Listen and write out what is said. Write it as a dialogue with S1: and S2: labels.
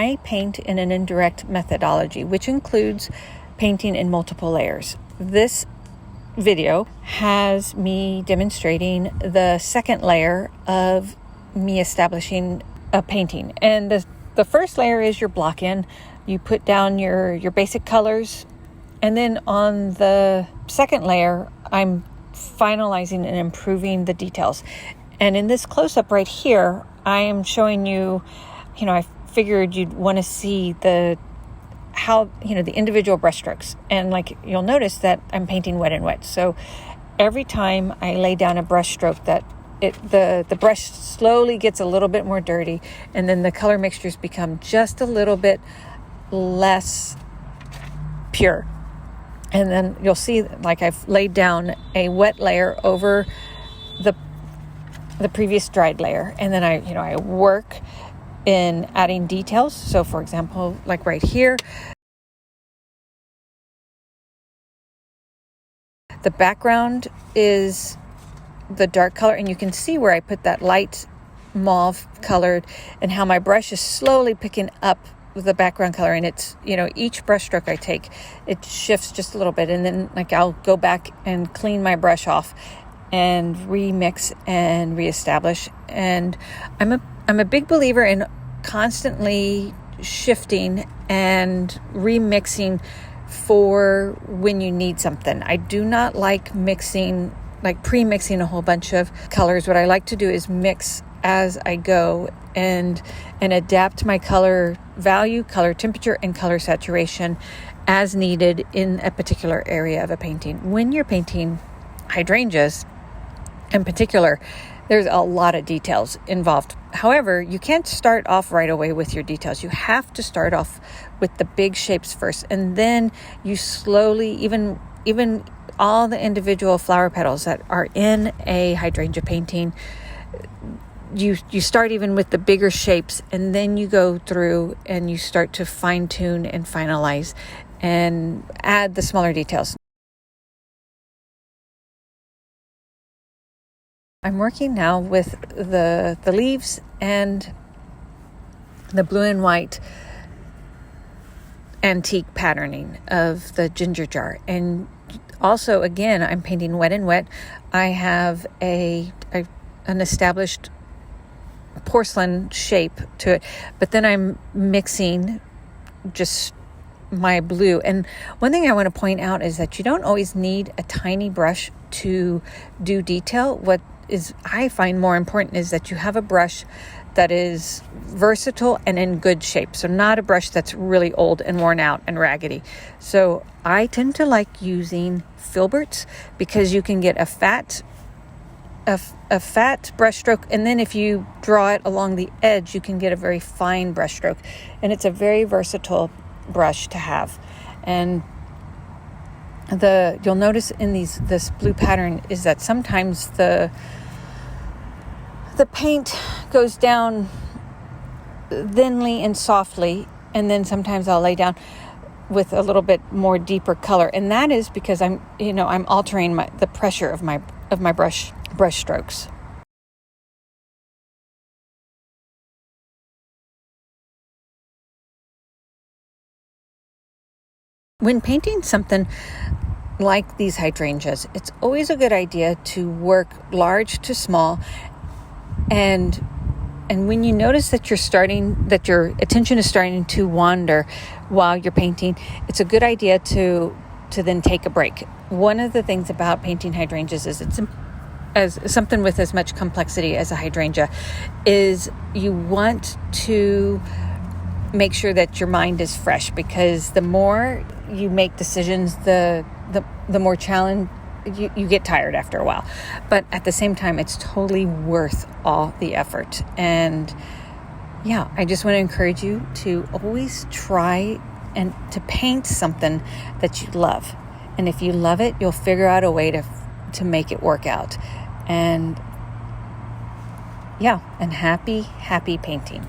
S1: I paint in an indirect methodology, which includes painting in multiple layers. This video has me demonstrating the second layer of me establishing a painting. And the first layer is your block in. You put down your basic colors. And then on the second layer, I'm finalizing and improving the details. And in this close-up right here, I am showing you, I figured you'd want to see the individual brush strokes. And like you'll notice that I'm painting wet and wet. So every time I lay down a brush stroke, that the brush slowly gets a little bit more dirty, and then the color mixtures become just a little bit less pure. And then you'll see like I've laid down a wet layer over the previous dried layer, and then I work in adding details. So for example, like right here, the background is the dark color, and you can see where I put that light mauve colored and how my brush is slowly picking up the background color. And it's, each brush stroke I take, it shifts just a little bit, and then like I'll go back and clean my brush off and remix and reestablish. And I'm a big believer in constantly shifting and remixing for when you need something. I do not like pre-mixing a whole bunch of colors. What I like to do is mix as I go and adapt my color value, color temperature, and color saturation as needed in a particular area of a painting. When you're painting hydrangeas in particular, there's a lot of details involved. However, you can't start off right away with your details. You have to start off with the big shapes first, and then you slowly, even all the individual flower petals that are in a hydrangea painting, you start even with the bigger shapes, and then you go through and you start to fine tune and finalize and add the smaller details. I'm working now with the leaves and the blue and white antique patterning of the ginger jar. And also, again, I'm painting wet and wet. I have an established porcelain shape to it, but then I'm mixing just my blue. And one thing I want to point out is that you don't always need a tiny brush to do detail. What is I find more important is that you have a brush that is versatile and in good shape. So not a brush that's really old and worn out and raggedy. So I tend to like using filberts because you can get a fat brush stroke, and then if you draw it along the edge, you can get a very fine brush stroke. And it's a very versatile brush to have. And you'll notice in this blue pattern is that sometimes the paint goes down thinly and softly, and then sometimes I'll lay down with a little bit more deeper color, and that is because I'm altering the pressure of my brush strokes. When painting something like these hydrangeas, it's always a good idea to work large to small. And when you notice that your attention is starting to wander while you're painting, it's a good idea to then take a break. One of the things about painting hydrangeas is as something with as much complexity as a hydrangea is you want to make sure that your mind is fresh, because the more you make decisions, the more challenge you get tired after a while. But at the same time, it's totally worth all the effort. And yeah, I just want to encourage you to always try and to paint something that you love. And if you love it, you'll figure out a way to make it work out. And yeah, and happy painting.